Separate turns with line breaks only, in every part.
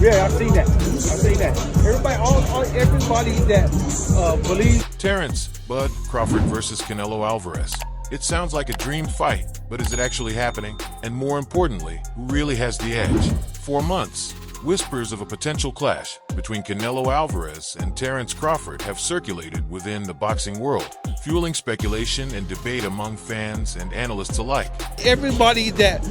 Yeah, I've seen that. I've seen that. Everybody that believes.
Terence "Bud" Crawford versus Canelo Alvarez. It sounds like a dream fight, but is it actually happening? And more importantly, who really has the edge? For months, whispers of a potential clash between Canelo Alvarez and Terence Crawford have circulated within the boxing world, fueling speculation and debate among fans and analysts alike.
Everybody that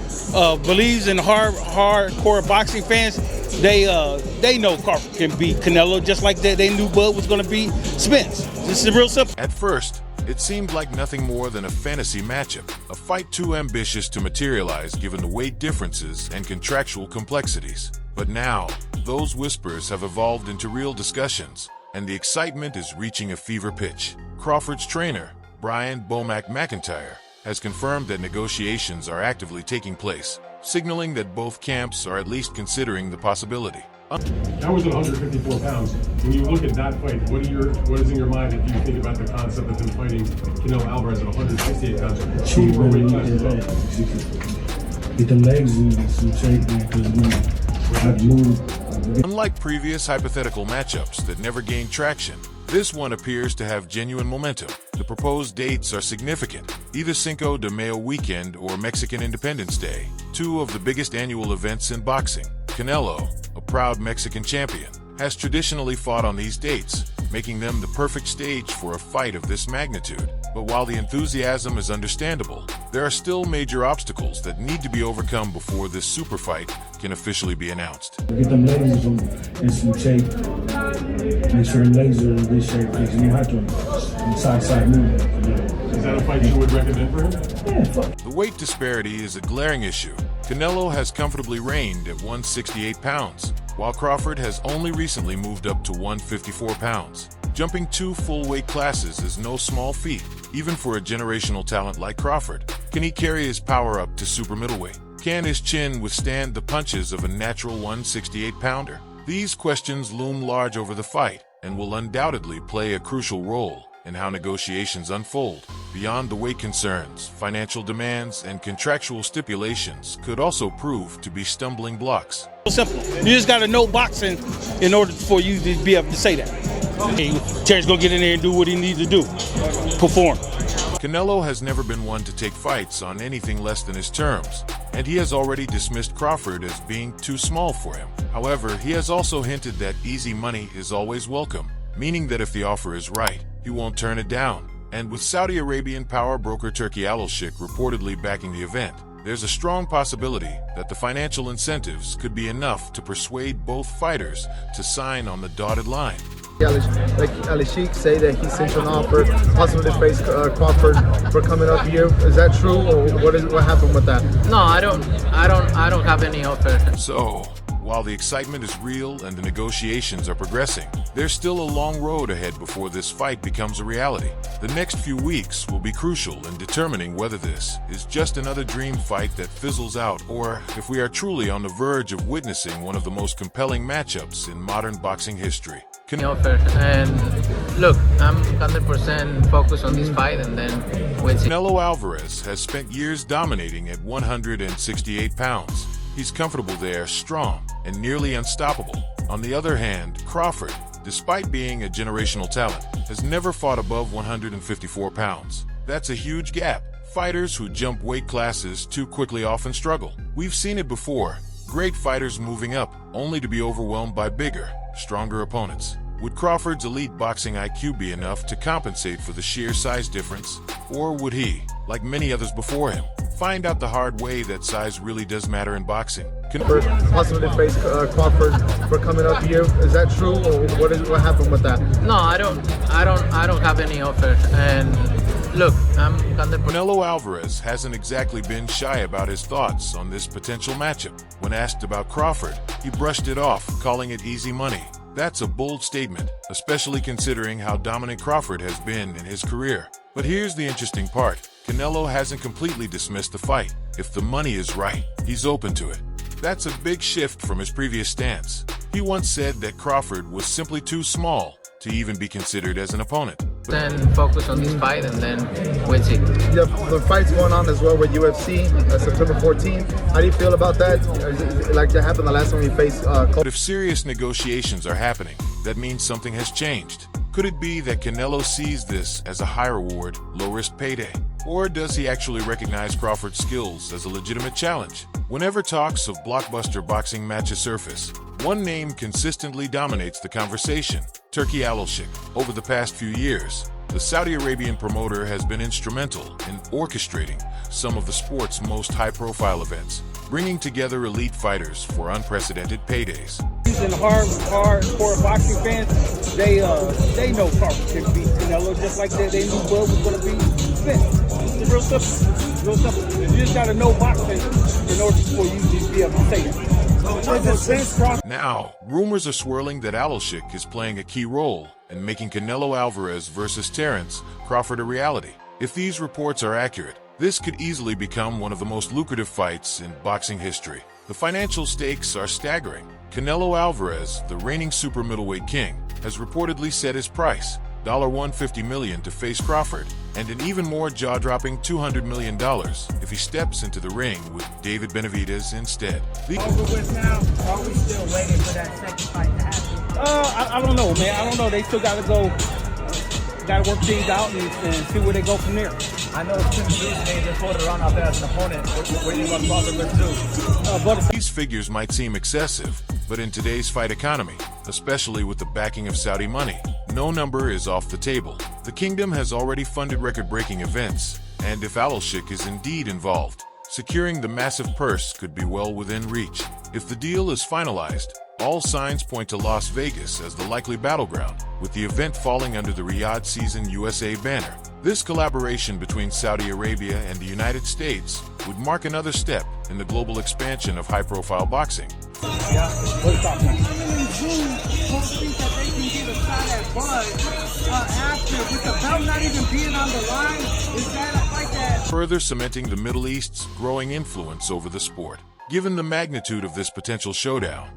believes in hardcore boxing fans, they know Crawford can beat Canelo, just like they knew Bud was going to beat Spence. This is real simple.
At first, it seemed like nothing more than a fantasy matchup, a fight too ambitious to materialize given the weight differences and contractual complexities. But now, those whispers have evolved into real discussions, and the excitement is reaching a fever pitch. Crawford's trainer, Brian "Bomac" McIntyre, has confirmed that negotiations are actively taking place, signaling that both camps are at least considering the possibility.
That was at 154 pounds. When you look at that fight, what is in your mind if you think about the concept of him fighting Canelo Alvarez at 168 pounds? Two more weight classes up.
Get the legs in some shape, because I've moved.
Unlike previous hypothetical matchups that never gained traction, this one appears to have genuine momentum. The proposed dates are significant, either Cinco de Mayo weekend or Mexican Independence Day, two of the biggest annual events in boxing. Canelo, a proud Mexican champion, has traditionally fought on these dates, making them the perfect stage for a fight of this magnitude. But while the enthusiasm is understandable, there are still major obstacles that need to be overcome before this super fight can officially be announced.
Get them legs in some shape. Make sure the legs are in good shape, because you have to side movement.
Is that a fight you would recommend for him?
Yeah, fuck.
The weight disparity is a glaring issue. Canelo has comfortably reigned at 168 pounds, while Crawford has only recently moved up to 154 pounds. Jumping 2 full weight classes is no small feat, even for a generational talent like Crawford. Can he carry his power up to super middleweight? Can his chin withstand the punches of a natural 168-pounder? These questions loom large over the fight and will undoubtedly play a crucial role in how negotiations unfold. Beyond the weight concerns, financial demands and contractual stipulations could also prove to be stumbling blocks.
Simple. You just got to know boxing in order for you to be able to say that. Terry's going to get in there and do what he needs to do. Perform.
Canelo has never been one to take fights on anything less than his terms, and he has already dismissed Crawford as being too small for him. However, he has also hinted that easy money is always welcome, meaning that if the offer is right, he won't turn it down. And with Saudi Arabian power broker Turki Al-Sheikh reportedly backing the event, there's a strong possibility that the financial incentives could be enough to persuade both fighters to sign on the dotted line.
Like Al-Sheikh say that he sent an offer, possibly to face Crawford for coming up here. Is that true, or what happened with that?
No, I don't have any offer.
So, while the excitement is real and the negotiations are progressing, there's still a long road ahead before this fight becomes a reality. The next few weeks will be crucial in determining whether this is just another dream fight that fizzles out, or if we are truly on the verge of witnessing one of the most compelling matchups in modern boxing history.
Offer. And look, I'm 100% focused on this fight, and then we'll see.
Canelo Alvarez has spent years dominating at 168 pounds. He's comfortable there, strong, and nearly unstoppable. On the other hand, Crawford, despite being a generational talent, has never fought above 154 pounds. That's a huge gap. Fighters who jump weight classes too quickly often struggle. We've seen it before. Great fighters moving up, only to be overwhelmed by bigger, stronger opponents. Would Crawford's elite boxing IQ be enough to compensate for the sheer size difference? Or would he, like many others before him, find out the hard way that size really does matter in boxing?
Possibly to face Crawford for coming up here. Is that true, or what happened with that?
No, I don't have any offer. And look, I'm 100%.
Canelo Alvarez hasn't exactly been shy about his thoughts on this potential matchup. When asked about Crawford, he brushed it off, calling it easy money. That's a bold statement, especially considering how dominant Crawford has been in his career. But here's the interesting part. Canelo hasn't completely dismissed the fight. If the money is right, he's open to it. That's a big shift from his previous stance. He once said that Crawford was simply too small to even be considered as an opponent.
Then focus on this fight and then we'll see.
Yeah, the fight's going on as well with UFC, September 14th. How do you feel about that? Like that happened the last time we faced
But if serious negotiations are happening, that means something has changed. Could it be that Canelo sees this as a high reward, low-risk payday? Or does he actually recognize Crawford's skills as a legitimate challenge? Whenever talks of blockbuster boxing matches surface, one name consistently dominates the conversation: Turki Alshik. Over the past few years, the Saudi Arabian promoter has been instrumental in orchestrating some of the sport's most high-profile events, bringing together elite fighters for unprecedented paydays.
And hardcore boxing fans, they know Crawford can beat Canelo just like they knew Bud was going to beat Spence. It's real simple. It's real simple. You just got to know boxing in order for you to be able to say that.
Now, rumors are swirling that Alshik is playing a key role in making Canelo Alvarez versus Terence Crawford a reality. If these reports are accurate, this could easily become one of the most lucrative fights in boxing history. The financial stakes are staggering. Canelo Alvarez, the reigning super middleweight king, has reportedly set his price, $150 million, to face Crawford, and an even more jaw-dropping $200 million if he steps into the ring with David Benavidez instead.
Over with now, or are we still waiting for that second fight to happen?
I don't know, man. I don't know. They still got to work things out and see where they go from there.
I know Tim Tuesday just voted around out there as an opponent. What do you want Crawford to do?
These figures might seem excessive, but in today's fight economy, especially with the backing of Saudi money, no number is off the table. The kingdom has already funded record-breaking events, and if Alshik is indeed involved, securing the massive purse could be well within reach. If the deal is finalized, all signs point to Las Vegas as the likely battleground, with the event falling under the Riyadh Season USA banner. This collaboration between Saudi Arabia and the United States would mark another step in the global expansion of high-profile boxing. Further cementing the Middle East's growing influence over the sport. Given the magnitude of this potential showdown,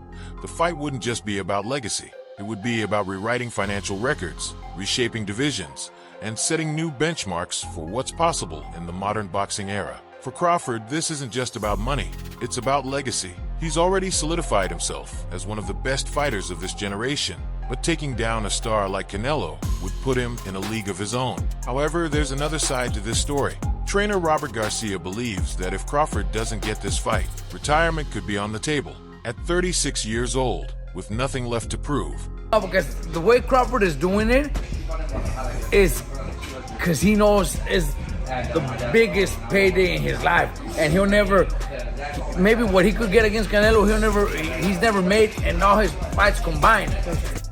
the fight wouldn't just be about legacy. It would be about rewriting financial records, reshaping divisions, and setting new benchmarks for what's possible in the modern boxing era. For Crawford, this isn't just about money, it's about legacy. He's already solidified himself as one of the best fighters of this generation, but taking down a star like Canelo would put him in a league of his own. However, there's another side to this story. Trainer Robert Garcia believes that if Crawford doesn't get this fight, retirement could be on the table. At 36 years old, with nothing left to prove.
Because the way Crawford is doing it is because he knows it's the biggest payday in his life, and he'll never, maybe what he could get against Canelo, he's never made in all his fights combined.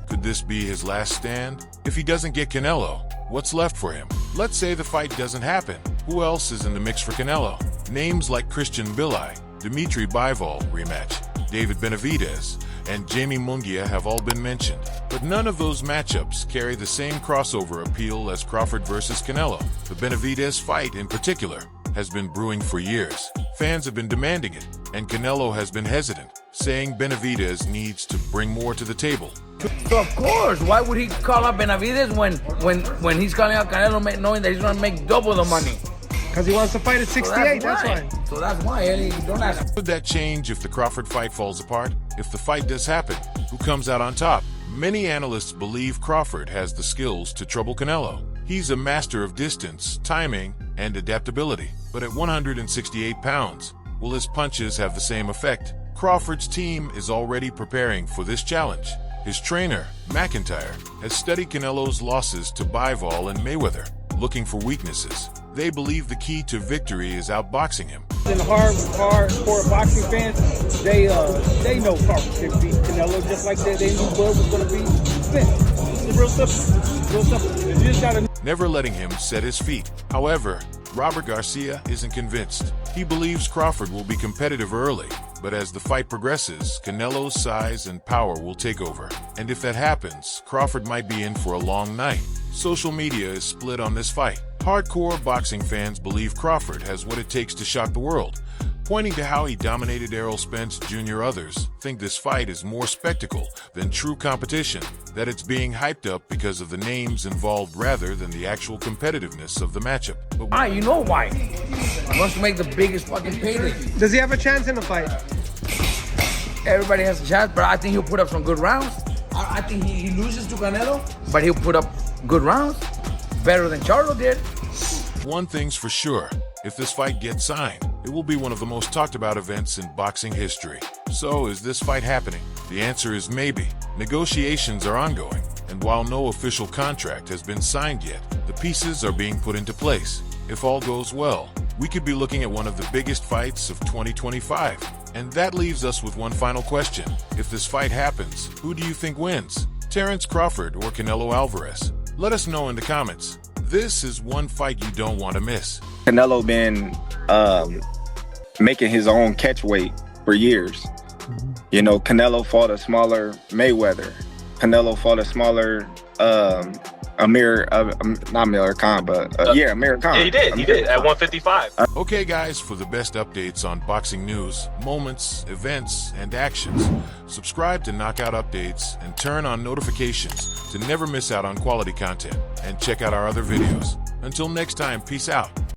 Could this be his last stand? If he doesn't get Canelo, what's left for him? Let's say the fight doesn't happen. Who else is in the mix for Canelo? Names like Christian Bilai, Dimitri Bivol rematch, David Benavidez, and Jamie Munguia have all been mentioned, but none of those matchups carry the same crossover appeal as Crawford versus Canelo. The Benavidez fight, in particular, has been brewing for years. Fans have been demanding it, and Canelo has been hesitant, saying Benavidez needs to bring more to the table.
So of course, why would he call out Benavidez when he's calling out Canelo knowing that he's going to make double the money?
Because he wants to fight at 68, that's why.
So that's why, Eddie, don't ask.
Would that change if the Crawford fight falls apart? If the fight does happen, who comes out on top? Many analysts believe Crawford has the skills to trouble Canelo. He's a master of distance, timing, and adaptability. But at 168 pounds, will his punches have the same effect? Crawford's team is already preparing for this challenge. His trainer, McIntyre, has studied Canelo's losses to Bivol and Mayweather, looking for weaknesses. They believe the key to victory is outboxing him.
And hardcore boxing fans, they know Crawford can beat Canelo just like they knew Bud was going to beat Spence. It's real simple. Real simple. You just got to.
Never letting him set his feet. However, Robert Garcia isn't convinced. He believes Crawford will be competitive early, but as the fight progresses, Canelo's size and power will take over. And if that happens, Crawford might be in for a long night. Social media is split on this fight. Hardcore boxing fans believe Crawford has what it takes to shock the world, pointing to how he dominated Errol Spence Jr. Others think this fight is more spectacle than true competition, that it's being hyped up because of the names involved rather than the actual competitiveness of the matchup. But
Why? You know why? He wants to make the biggest fucking payday.
Does he have a chance in the fight?
Everybody has a chance, but I think he'll put up some good rounds. I think he loses to Canelo, but he'll put up good rounds. Better than Charlo did.
one thing's for sure, if this fight gets signed, it will be one of the most talked about events in boxing history. So, is this fight happening? The answer is maybe. Negotiations are ongoing, and while no official contract has been signed yet, the pieces are being put into place. If all goes well, we could be looking at one of the biggest fights of 2025. And that leaves us with one final question. If this fight happens, who do you think wins? Terence Crawford or Canelo Alvarez? Let us know in the comments. This is one fight you don't want to miss.
Canelo been making his own catch weight for years. You know, Canelo fought a smaller Mayweather. Canelo fought a smaller Amir Khan, but Amir Khan.
Yeah, he did at 155.
Okay guys, for the best updates on boxing news, moments, events, and actions, subscribe to Knockout Updates and turn on notifications to never miss out on quality content, and check out our other videos. Until next time, peace out.